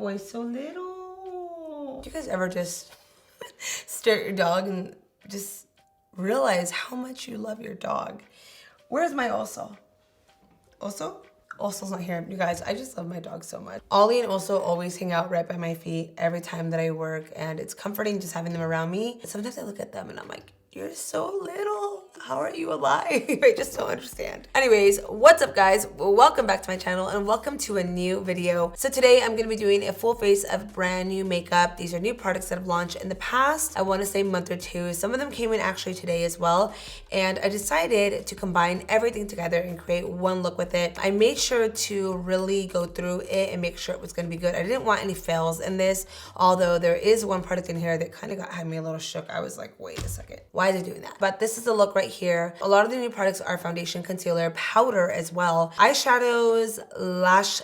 boy's so little. Do you guys ever just stare at your dog and just realize how much you love your dog? Where's my Oso? Oso? Oso's not here. You guys, I just love my dog so much. Ollie and Oso always hang out right by my feet every time that I work, and it's comforting just having them around me. Sometimes I look at them and I'm like, you're so little. How are you alive? I just don't understand. Anyways, what's up guys? Welcome back to my channel and welcome to a new video. So today I'm gonna be doing a full face of brand new makeup. These are new products that have launched in the past, I wanna say month or two. Some of them came in actually today as well. And I decided to combine everything together and create one look with it. I made sure to really go through it and make sure it was gonna be good. I didn't want any fails in this, although there is one product in here that kind of had me a little shook. I was like, wait a second. Why is it doing that? But this is the look right here. A lot of the new products are foundation, concealer, powder as well. Eyeshadows, lash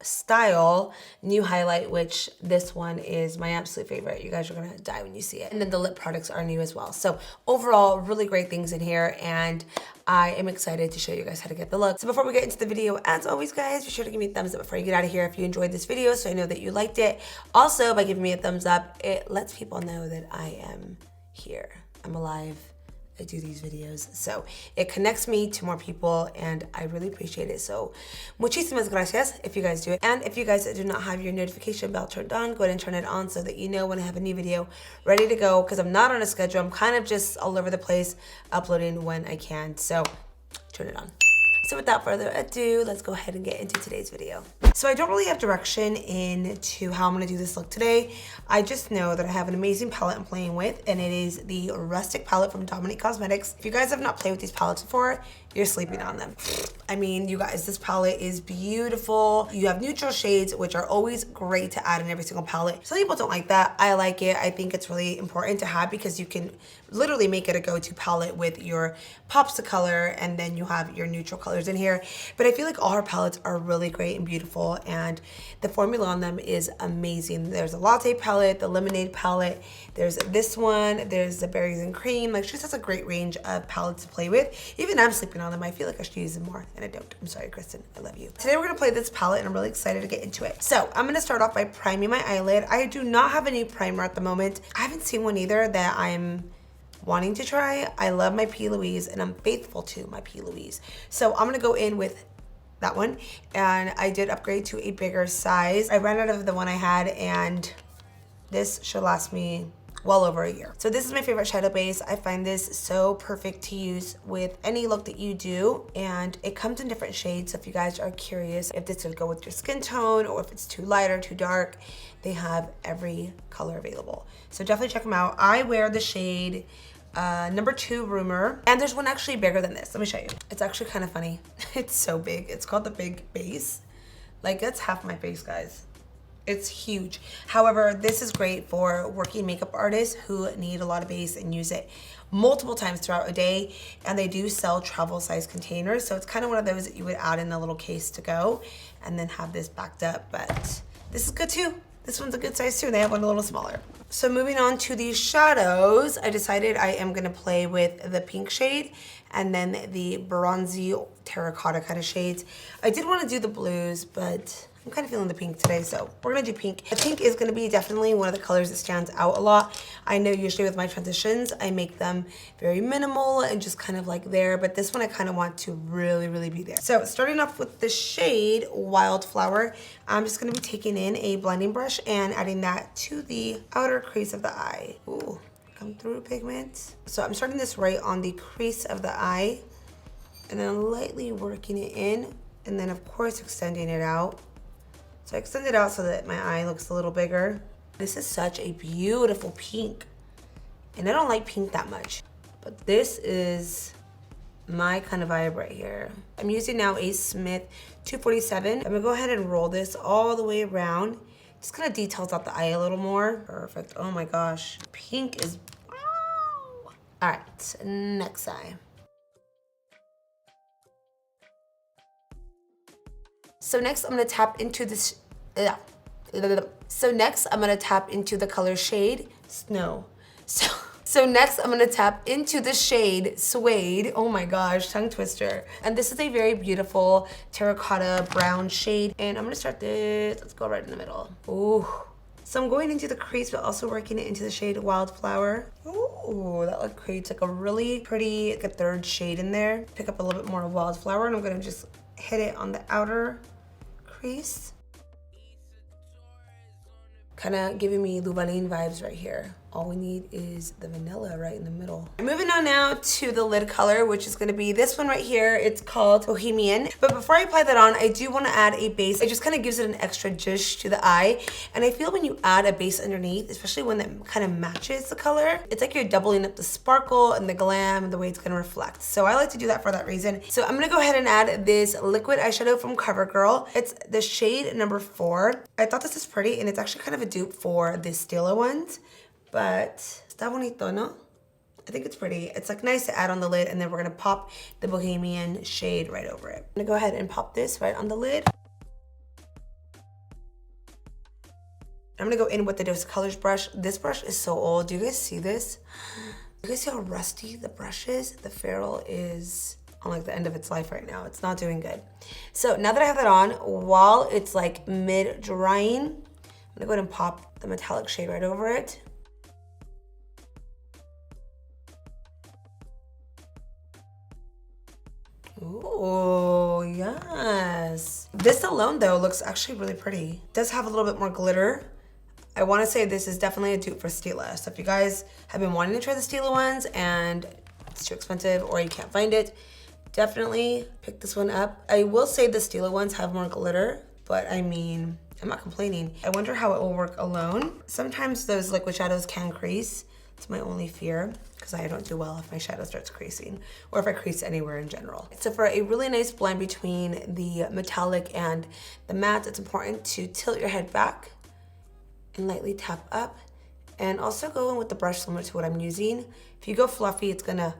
style, new highlight, which this one is my absolute favorite. You guys are gonna die when you see it. And then the lip products are new as well. So overall, really great things in here, and I am excited to show you guys how to get the look. So before we get into the video, as always guys, be sure to give me a thumbs up before you get out of here if you enjoyed this video, so I know that you liked it. Also, by giving me a thumbs up, it lets people know that I am here. I'm alive. I do these videos, so it connects me to more people and I really appreciate it. So muchísimas gracias if you guys do it. And if you guys do not have your notification bell turned on, go ahead and turn it on so that you know when I have a new video ready to go, because I'm not on a schedule. I'm kind of just all over the place uploading when I can, so turn it on. So without further ado, let's go ahead and get into today's video. So I don't really have direction into how I'm gonna do this look today. I just know that I have an amazing palette I'm playing with, and it is the Rustic palette from Domonique Cosmetics. If you guys have not played with these palettes before, you're sleeping on them. I mean, you guys, this palette is beautiful. You have neutral shades, which are always great to add in every single palette. Some people don't like that. I like it. I think it's really important to have because you can literally make it a go-to palette with your pops of color, and then you have your neutral colors in here. But I feel like all her palettes are really great and beautiful, and the formula on them is amazing. There's a latte palette, the lemonade palette, there's this one, there's the berries and cream. Like, she just has a great range of palettes to play with. Even I'm sleeping on them. I feel like I should use them more, and I don't. I'm sorry, Kristen. I love you. Today we're gonna play this palette, and I'm really excited to get into it. So I'm gonna start off by priming my eyelid. I do not have a new primer at the moment. I haven't seen one either that I'm wanting to try. I love my Plouise, and I'm faithful to my Plouise. So I'm gonna go in with that one, and I did upgrade to a bigger size. I ran out of the one I had, and this should last me well over a year. So this is my favorite shadow base. I find this so perfect to use with any look that you do, and it comes in different shades. So if you guys are curious if this would go with your skin tone or if it's too light or too dark, they have every color available. So definitely check them out. I wear the shade number 2 Rumor, and there's one actually bigger than this. Let me show you. It's actually kind of funny. It's so big. It's called the Big Base. Like, that's half my face, guys. It's huge. However, this is great for working makeup artists who need a lot of base and use it multiple times throughout a day, and they do sell travel size containers, so it's kind of one of those that you would add in a little case to go and then have this backed up. But this is good too. This one's a good size too, and they have one a little smaller. So moving on to these shadows, I decided I am gonna play with the pink shade and then the bronzy terracotta kind of shades. I did want to do the blues, but I'm kind of feeling the pink today, so we're gonna do pink. The pink is gonna be definitely one of the colors that stands out a lot. I know usually with my transitions, I make them very minimal and just kind of like there, but this one I kind of want to really, really be there. So starting off with the shade Wildflower, I'm just gonna be taking in a blending brush and adding that to the outer crease of the eye. Ooh, come through pigment. So I'm starting this right on the crease of the eye and then lightly working it in, and then of course extending it out. So I extend it out so that my eye looks a little bigger. This is such a beautiful pink, and I don't like pink that much, but this is my kind of vibe right here. I'm using now a Smith 247. I'm gonna go ahead and roll this all the way around. Just kind of details out the eye a little more. Perfect. Oh my gosh. Pink is, wow. All right, next eye. So next I'm gonna tap into this, So next I'm gonna tap into the color shade Snow. So So next I'm gonna tap into the shade Suede. Oh my gosh, tongue twister. And this is a very beautiful terracotta brown shade. And I'm gonna start this, let's go right in the middle. Ooh. So I'm going into the crease, but also working it into the shade Wildflower. Ooh, that like creates like a really pretty, like a third shade in there. Pick up a little bit more of Wildflower, and I'm gonna just hit it on the outer crease. Kind of giving me Lubaline vibes right here. All we need is the vanilla right in the middle. Moving on now to the lid color, which is gonna be this one right here. It's called Bohemian. But before I apply that on, I do wanna add a base. It just kind of gives it an extra zhuzh to the eye. And I feel when you add a base underneath, especially when that kind of matches the color, it's like you're doubling up the sparkle and the glam and the way it's gonna reflect. So I like to do that for that reason. So I'm gonna go ahead and add this liquid eyeshadow from Covergirl. It's the shade number 4. I thought this is pretty, and it's actually kind of a dupe for the Stila ones. But está bonito, no? I think it's pretty. It's like nice to add on the lid, and then we're gonna pop the Bohemian shade right over it. I'm gonna go ahead and pop this right on the lid. I'm gonna go in with the Dose Colors brush. This brush is so old. Do you guys see this? You guys see how rusty the brush is? The ferrule is on like the end of its life right now. It's not doing good. So now that I have that on, while it's like mid-drying, I'm gonna go ahead and pop the metallic shade right over it. Oh, yes. This alone, though, looks actually really pretty. It does have a little bit more glitter. I want to say this is definitely a dupe for Stila. So if you guys have been wanting to try the Stila ones and it's too expensive or you can't find it, definitely pick this one up. I will say the Stila ones have more glitter, but I mean, I'm not complaining. I wonder how it will work alone. Sometimes those liquid shadows can crease. It's my only fear, because I don't do well if my shadow starts creasing, or if I crease anywhere in general. So for a really nice blend between the metallic and the matte, it's important to tilt your head back and lightly tap up, and also go in with the brush similar to what I'm using. If you go fluffy, it's gonna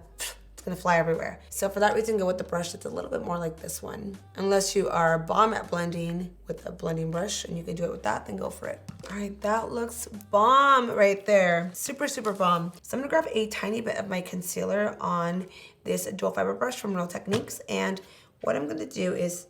fly everywhere. So for that reason, go with the brush that's a little bit more like this one. Unless you are bomb at blending with a blending brush and you can do it with that, then go for it. All right, that looks bomb right there. Super, super bomb. So I'm gonna grab a tiny bit of my concealer on this dual fiber brush from Real Techniques, and what I'm gonna do is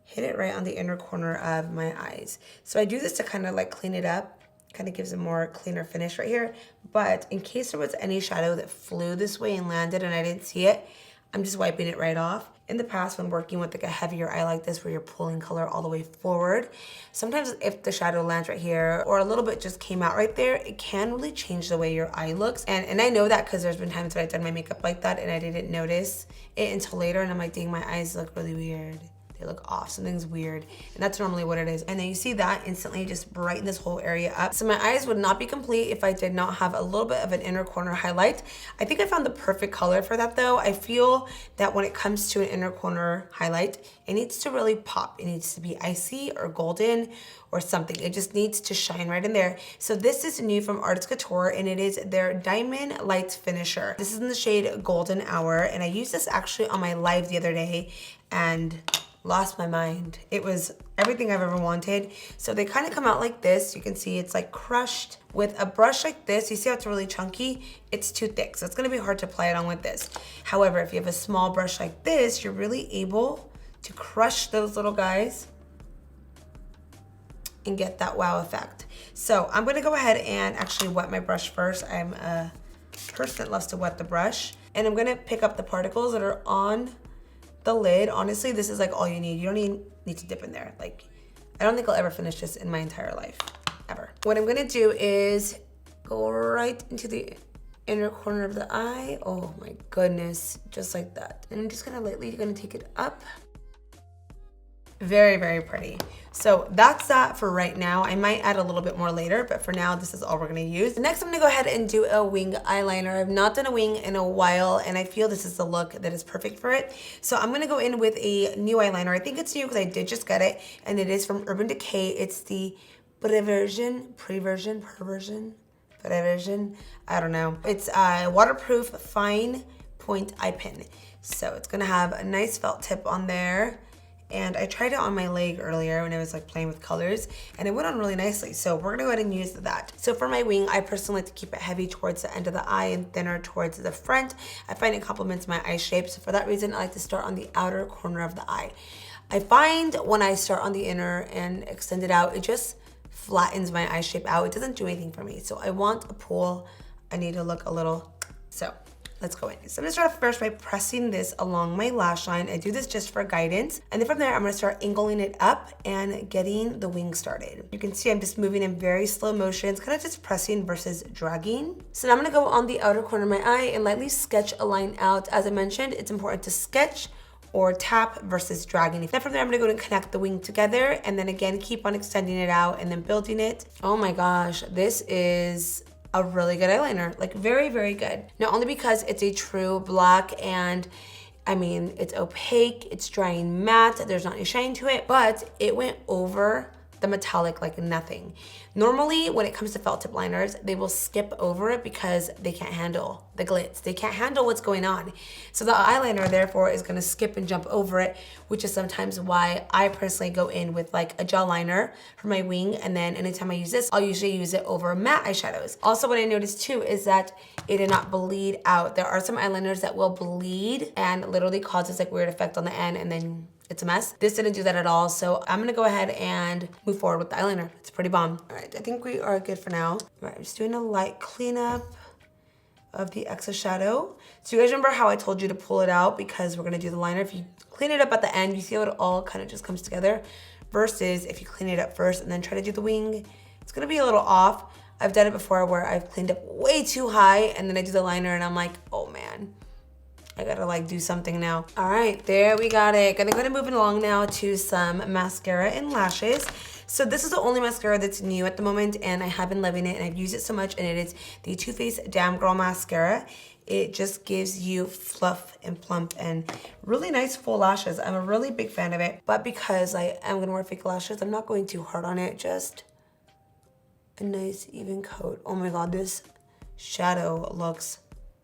hit it right on the inner corner of my eyes. So I do this to kind of like clean it up. Kind of gives a more cleaner finish right here. But in case there was any shadow that flew this way and landed and I didn't see it, I'm just wiping it right off. In the past, when working with like a heavier eye like this where you're pulling color all the way forward, sometimes if the shadow lands right here or a little bit just came out right there, it can really change the way your eye looks. And I know that because there's been times that I've done my makeup like that and I didn't notice it until later, and I'm like, dang, my eyes look really weird. They look off, something's weird. And that's normally what it is. And then you see that instantly just brighten this whole area up. So my eyes would not be complete if I did not have a little bit of an inner corner highlight. I think I found the perfect color for that though. I feel that when it comes to an inner corner highlight, it needs to really pop. It needs to be icy or golden or something. It just needs to shine right in there. So this is new from Artist Couture, and it is their Diamond Lights Finisher. This is in the shade Golden Hour, and I used this actually on my live the other day and lost my mind. It was everything I've ever wanted. So they kind of come out like this. You can see it's like crushed. With a brush like this, you see how it's really chunky? It's too thick, so it's gonna be hard to apply it on with this. However, if you have a small brush like this, you're really able to crush those little guys and get that wow effect. So I'm gonna go ahead and actually wet my brush first. I'm a person that loves to wet the brush. And I'm gonna pick up the particles that are on the lid. Honestly, this is like all you need. You don't even need to dip in there. Like, I don't think I'll ever finish this in my entire life, ever. What I'm gonna do is go right into the inner corner of the eye. Oh my goodness, just like that. And I'm just gonna lightly take it up. Very, very pretty. So that's that for right now. I might add a little bit more later, but for now, this is all we're gonna use. Next, I'm gonna go ahead and do a wing eyeliner. I've not done a wing in a while, and I feel this is the look that is perfect for it. So I'm gonna go in with a new eyeliner. I think it's new because I did just get it, and it is from Urban Decay. It's the Perversion, I don't know. It's a waterproof fine point eye pin. So it's gonna have a nice felt tip on there. And I tried it on my leg earlier when I was like playing with colors, and it went on really nicely. So we're gonna go ahead and use that. So for my wing, I personally like to keep it heavy towards the end of the eye and thinner towards the front. I find it complements my eye shape. So for that reason, I like to start on the outer corner of the eye. I find when I start on the inner and extend it out, it just flattens my eye shape out. It doesn't do anything for me. So I want a pull. I need to look a little, so let's go in. So I'm gonna start off first by pressing this along my lash line. I do this just for guidance. And then from there, I'm gonna start angling it up and getting the wing started. You can see I'm just moving in very slow motions, kind of just pressing versus dragging. So now I'm gonna go on the outer corner of my eye and lightly sketch a line out. As I mentioned, it's important to sketch or tap versus dragging. Then from there, I'm gonna go and connect the wing together, and then again, keep on extending it out and then building it. Oh my gosh, this is a really good eyeliner, like very, very good. Not only because it's a true black and I mean, it's opaque, it's drying matte, there's not any shine to it, but it went over the metallic like nothing. Normally, when it comes to felt tip liners, they will skip over it because they can't handle the glitz. They can't handle what's going on. So the eyeliner, therefore, is gonna skip and jump over it, which is sometimes why I personally go in with like a gel liner for my wing, and then anytime I use this, I'll usually use it over matte eyeshadows. Also, what I noticed too is that it did not bleed out. There are some eyeliners that will bleed and literally causes like weird effect on the end, and then it's a mess. This didn't do that at all, so I'm gonna go ahead and move forward with the eyeliner. It's pretty bomb. All right, I think we are good for now. All right, I'm just doing a light cleanup of the excess shadow. So you guys remember how I told you to pull it out because we're gonna do the liner. If you clean it up at the end, you see how it all kind of just comes together, versus if you clean it up first and then try to do the wing, it's gonna be a little off. I've done it before where I've cleaned up way too high and then I do the liner and I'm like, oh man, I gotta like do something now. All right, there we got it. Gonna go ahead and move along now to some mascara and lashes. So this is the only mascara that's new at the moment and I have been loving it and I've used it so much, and it is the Too Faced Damn Girl Mascara. It just gives you fluff and plump and really nice full lashes. I'm a really big fan of it, but because I am gonna wear fake lashes, I'm not going too hard on it, just a nice even coat. Oh my God, this shadow looks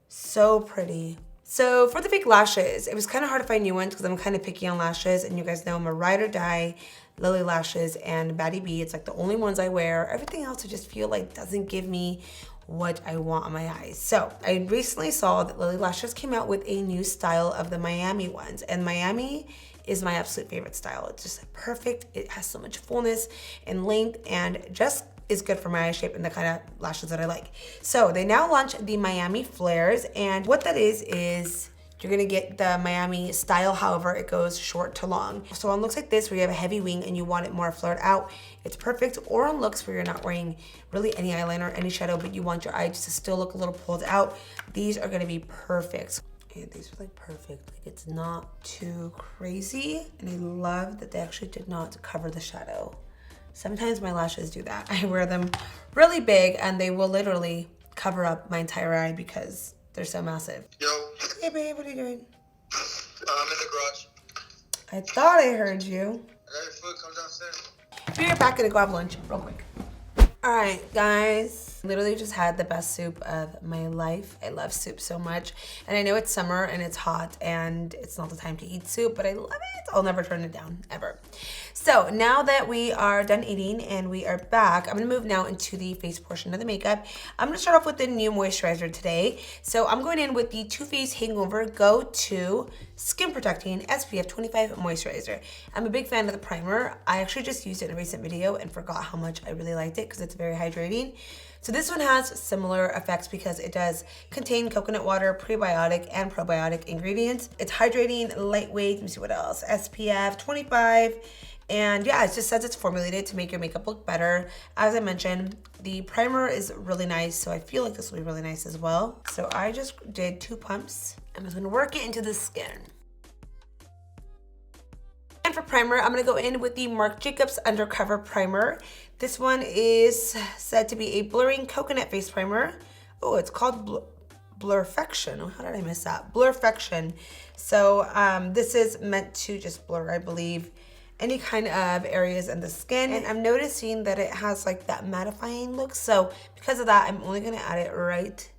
so pretty. So for the fake lashes, it was kind of hard to find new ones because I'm kind of picky on lashes, and you guys know I'm a ride or die Lilly lashes and Batty B. It's like the only ones I wear. Everything else I just feel like doesn't give me what I want on my eyes. So I recently saw that Lilly Lashes came out with a new style of the Miami ones, and Miami is my absolute favorite style. It's just perfect. It has so much fullness and length and just is good for my eye shape and the kind of lashes that I like. So they now launched the Miami Flares, and what that is you're gonna get the Miami style, however it goes short to long. So on looks like this, where you have a heavy wing and you want it more flared out, it's perfect. Or on looks where you're not wearing really any eyeliner, any shadow, but you want your eye just to still look a little pulled out, these are gonna be perfect. And these are like perfect, like it's not too crazy. And I love that they actually did not cover the shadow. Sometimes my lashes do that. I wear them really big and they will literally cover up my entire eye because they're so massive. Yo. Hey babe, what are you doing? I'm in the garage. I thought I heard you. I got your food, come downstairs. Be right back, gonna grab lunch real quick. All right, guys. Literally just had the best soup of my life. I love soup so much. And I know it's summer and it's hot and it's not the time to eat soup, but I love it. I'll never turn it down, ever. So now that we are done eating and we are back, I'm gonna move now into the face portion of the makeup. I'm gonna start off with the new moisturizer today. So I'm going in with the Too Faced Hangover Go To Skin Protecting SPF 25 Moisturizer. I'm a big fan of the primer. I actually just used it in a recent video and forgot how much I really liked it because it's very hydrating. So this one has similar effects because it does contain coconut water, prebiotic and probiotic ingredients. It's hydrating, lightweight, let me see what else, SPF 25. And yeah, it just says it's formulated to make your makeup look better. As I mentioned, the primer is really nice, so I feel like this will be really nice as well. So I just did 2 pumps. I'm just gonna work it into the skin. And for primer, I'm gonna go in with the Marc Jacobs Undercover Primer. This one is said to be a blurring coconut face primer. Oh, it's called Blue-fection. How did I miss that? Blue-fection. So this is meant to just blur, I believe, any kind of areas in the skin. And I'm noticing that it has like that mattifying look. So because of that, I'm only gonna add it right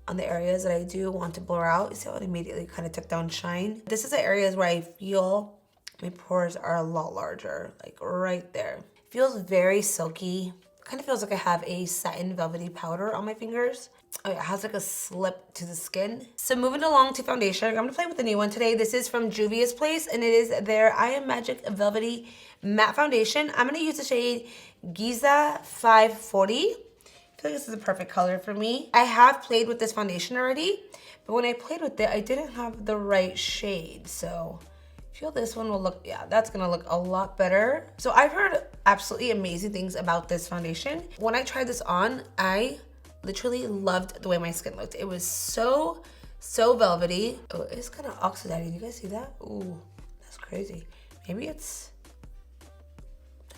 on the areas that I do want to blur out. You see how it immediately kind of took down shine? This is the areas where I feel My pores are a lot larger, like right there. Feels very silky. Kind of feels like I have a satin velvety powder on my fingers. Oh, it has like a slip to the skin. So moving along to foundation, I'm gonna play with the new one today. This is from Juvia's Place, and it is their I Am Magic Velvety Matte Foundation. I'm gonna use the shade Geisa 540. I feel like this is a perfect color for me. I have played with this foundation already, but when I played with it, I didn't have the right shade. So I feel this one will look, yeah, that's gonna look a lot better. So I've heard absolutely amazing things about this foundation. When I tried this on, I literally loved the way my skin looked. It was so velvety. Oh, it's kind of oxidizing. You guys see that? Ooh, that's crazy. Maybe that's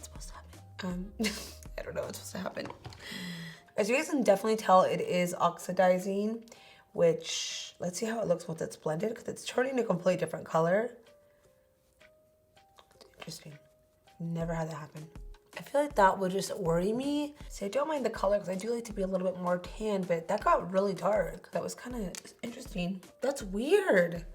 supposed to happen. I don't know what's supposed to happen. As you guys can definitely tell, it is oxidizing, which, let's see how it looks once it's blended, because it's turning a completely different color. Interesting. Never had that happen. I feel like that would just worry me. See, I don't mind the color because I do like to be a little bit more tan, but that got really dark. That was kind of interesting. That's weird.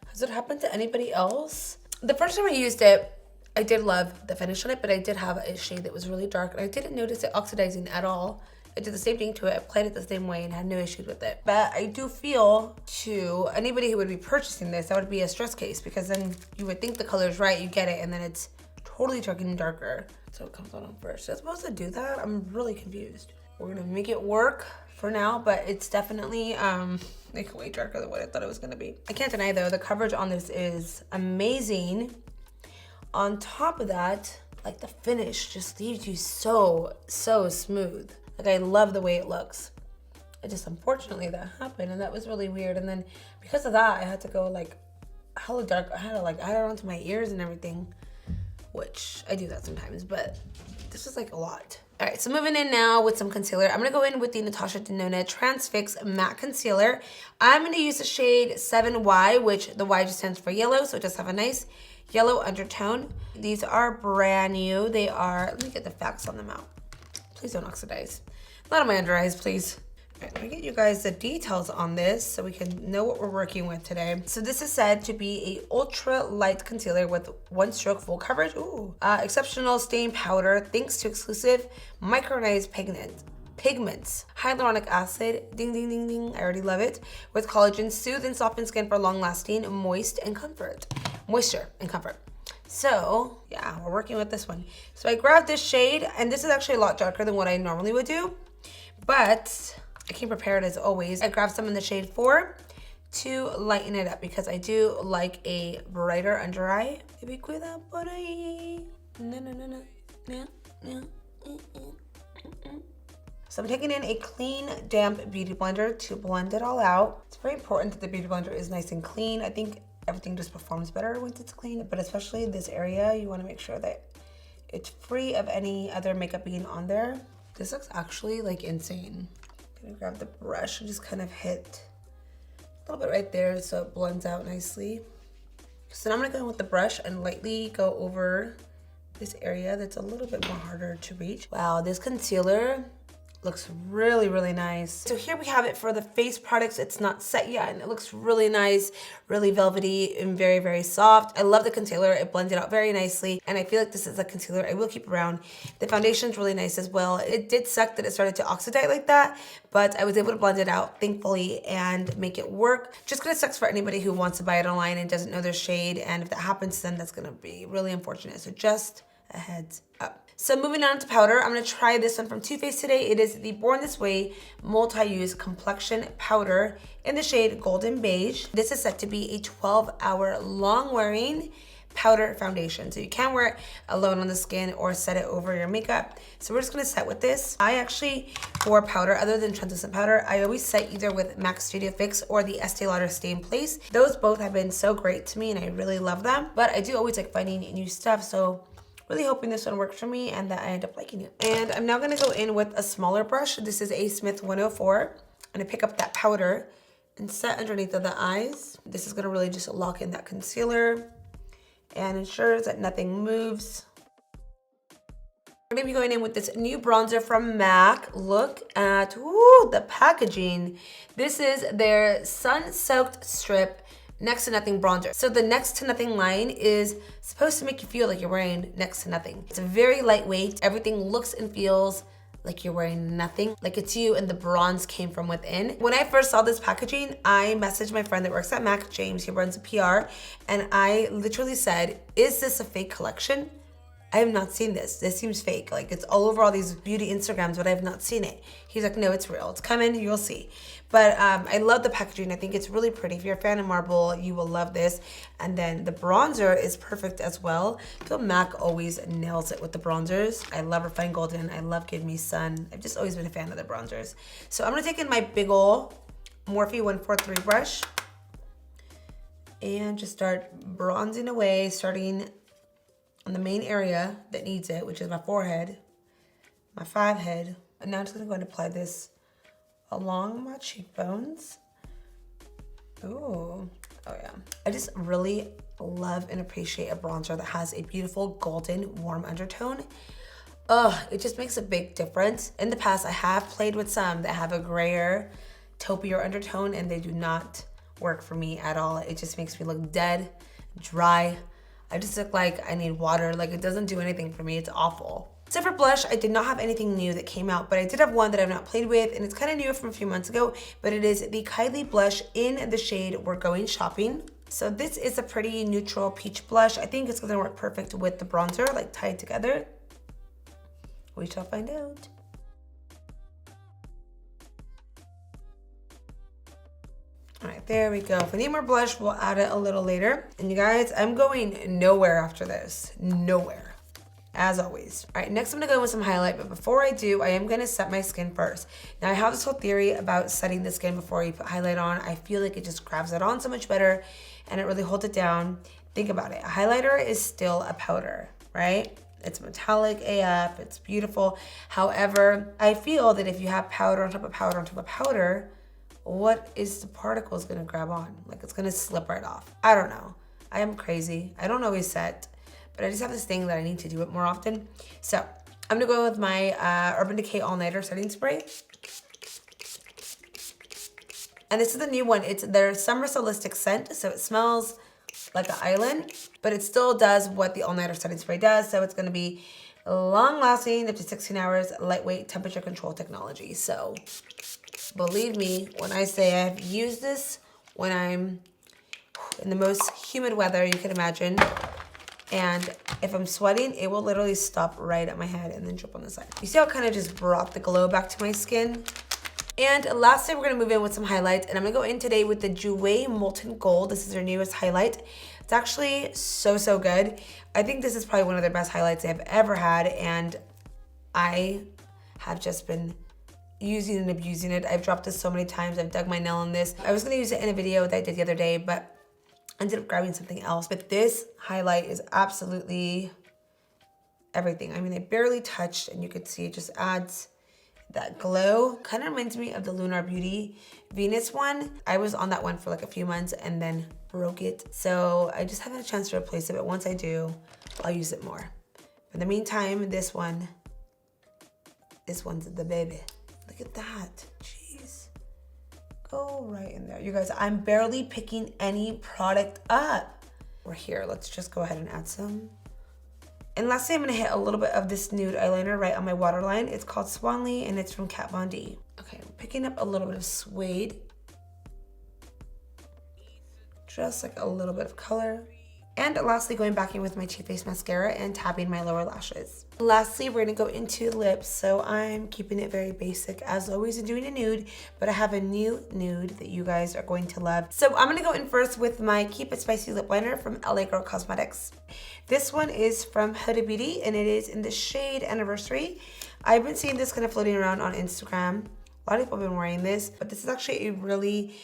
Has it happened to anybody else? The first time I used it, I did love the finish on it, but I did have a shade that was really dark and I didn't notice it oxidizing at all. I did the same thing to it, applied it the same way and had no issues with it. But I do feel to anybody who would be purchasing this, that would be a stress case because then you would think the color is right, you get it, and then it's totally turning darker. So it comes on first. Is it supposed to do that? I'm really confused. We're gonna make it work for now, but it's definitely like way darker than what I thought it was gonna be. I can't deny though, the coverage on this is amazing. On top of that, like the finish just leaves you so smooth. Like I love the way it looks. It just unfortunately that happened and that was really weird. And then because of that, I had to go like hella dark. I had to like add it onto my ears and everything, which I do that sometimes, but this is like a lot. All right, so moving in now with some concealer. I'm gonna go in with the Natasha Denona Transfix Matte Concealer. I'm gonna use the shade 7Y, which the Y just stands for yellow, so it does have a nice yellow undertone. These are brand new. They are, let me get the facts on them out. Please don't oxidize. Not on my under eyes, please. All right, let me get you guys the details on this so we can know what we're working with today. So this is said to be a ultra light concealer with one stroke full coverage. Ooh. Exceptional stain powder thanks to exclusive micronized pigments. Hyaluronic acid, ding ding ding ding, I already love it. With collagen, soothe and soften skin for long lasting moisture and comfort. So yeah, we're working with this one. So I grabbed this shade, and this is actually a lot darker than what I normally would do, but I came prepared as always. I grabbed some in the shade 4 to lighten it up because I do like a brighter under eye. Baby, cuida por ahí. So I'm taking in a clean, damp beauty blender to blend it all out. It's very important that the beauty blender is nice and clean. I think everything just performs better once it's clean, but especially this area, you want to make sure that it's free of any other makeup being on there. This looks actually like insane. I'm gonna grab the brush and just kind of hit a little bit right there so it blends out nicely. So now I'm gonna go in with the brush and lightly go over this area that's a little bit more harder to reach. Wow, this concealer looks really nice. So here we have it for the face products. It's not set yet and it looks really nice, really velvety and very soft. I love the concealer. It blends it out very nicely and I feel like this is a concealer I will keep around. The foundation's really nice as well. It did suck that it started to oxidize like that, but I was able to blend it out thankfully and make it work. Just kind of sucks for anybody who wants to buy it online and doesn't know their shade, and if that happens then that's gonna be really unfortunate. So just a heads up. So moving on to powder, I'm gonna try this one from Too Faced today. It is the Born This Way Multi-Use Complexion Powder in the shade Golden Beige. This is set to be a 12-hour long-wearing powder foundation. So you can wear it alone on the skin or set it over your makeup. So we're just gonna set with this. I actually, for powder, other than translucent powder, I always set either with MAC Studio Fix or the Estee Lauder Stay in Place. Those both have been so great to me and I really love them. But I do always like finding new stuff, so really hoping this one works for me and that I end up liking it. And I'm now gonna go in with a smaller brush. This is a Smith 104. I'm gonna pick up that powder and set underneath of the eyes. This is gonna really just lock in that concealer and ensures that nothing moves. We're gonna be going in with this new bronzer from MAC. Look at, ooh, the packaging. This is their Sun-Soaked Strip Next to Nothing bronzer. So the Next to Nothing line is supposed to make you feel like you're wearing next to nothing. It's very lightweight. Everything looks and feels like you're wearing nothing, like it's you and the bronze came from within. When I first saw this packaging, I messaged my friend that works at MAC, James, he runs a PR, and I literally said, is this a fake collection? I have not seen this. This seems fake. Like it's all over all these beauty Instagrams, but I have not seen it. He's like, no, it's real. It's coming, you'll see. But I love the packaging. I think it's really pretty. If you're a fan of marble, you will love this. And then the bronzer is perfect as well. I feel MAC always nails it with the bronzers. I love Refined Golden. I love Give Me Sun. I've just always been a fan of the bronzers. So I'm gonna take in my big ol' Morphe 143 brush and just start bronzing away, starting on the main area that needs it, which is my forehead, my forehead. And now I'm just gonna go and apply this along my cheekbones. Ooh, oh yeah. I just really love and appreciate a bronzer that has a beautiful golden warm undertone. It just makes a big difference. In the past, I have played with some that have a grayer, taupier undertone, and they do not work for me at all. It just makes me look dead, dry. I just look like I need water. Like it doesn't do anything for me. It's awful. So for blush, I did not have anything new that came out, but I did have one that I've not played with, and it's kind of new from a few months ago, but it is the Kylie blush in the shade We're Going Shopping. So this is a pretty neutral peach blush. I think it's gonna work perfect with the bronzer, like tied together. We shall find out. All right, there we go. If we need more blush, we'll add it a little later. And you guys, I'm going nowhere after this. Nowhere, as always. All right, next I'm gonna go with some highlight, but before I do, I am gonna set my skin first. Now I have this whole theory about setting the skin before you put highlight on. I feel like it just grabs it on so much better and it really holds it down. Think about it, a highlighter is still a powder, right? It's metallic AF, it's beautiful. However, I feel that if you have powder on top of powder on top of powder, what is the particles gonna grab on? Like it's gonna slip right off. I don't know. I am crazy. I don't always set, but I just have this thing that I need to do it more often. So I'm gonna go with my Urban Decay All Nighter setting spray. And this is the new one. It's their Summer Solistic scent. So it smells like an island, but it still does what the All Nighter setting spray does. So it's gonna be long lasting, up to 16 hours, lightweight, temperature control technology. So believe me when I say I've used this when I'm in the most humid weather you can imagine. And if I'm sweating, it will literally stop right at my head and then drip on the side. You see how it kind of just brought the glow back to my skin? And lastly, we're gonna move in with some highlights, and I'm gonna go in today with the Jouer Molten Gold. This is their newest highlight. It's actually so good. I think this is probably one of their best highlights I've ever had, and I have just been using and abusing it. I've dropped this so many times. I've dug my nail on this. I was gonna use it in a video that I did the other day, but I ended up grabbing something else. But this highlight is absolutely everything. I mean, I barely touched, and you could see it just adds that glow. Kind of reminds me of the Lunar Beauty Venus one. I was on that one for like a few months and then broke it. So I just haven't had a chance to replace it, but once I do, I'll use it more. In the meantime, this one's the baby. Look at that, jeez. Go right in there. You guys, I'm barely picking any product up. We're here, let's just go ahead and add some. And lastly, I'm gonna hit a little bit of this nude eyeliner right on my waterline. It's called Swanly and it's from Kat Von D. Okay, I'm picking up a little bit of suede. Just like a little bit of color. And lastly, going back in with my Too Faced mascara and tapping my lower lashes. Lastly, we're gonna go into lips. So I'm keeping it very basic as always and doing a nude, but I have a new nude that you guys are going to love. So I'm gonna go in first with my Keep It Spicy lip liner from LA Girl Cosmetics. This one is from Huda Beauty and it is in the shade Anniversary. I've been seeing this kind of floating around on Instagram. A lot of people have been wearing this, but this is actually a really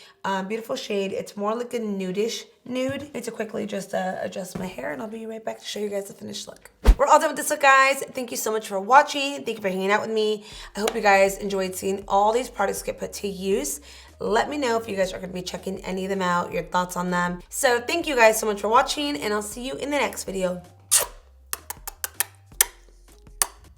beautiful shade. It's more like a nudish nude. I need to quickly just adjust my hair and I'll be right back to show you guys the finished look. We're all done with this look, guys. Thank you so much for watching. Thank you for hanging out with me. I hope you guys enjoyed seeing all these products get put to use. Let me know if you guys are gonna be checking any of them out, your thoughts on them. So thank you guys so much for watching and I'll see you in the next video.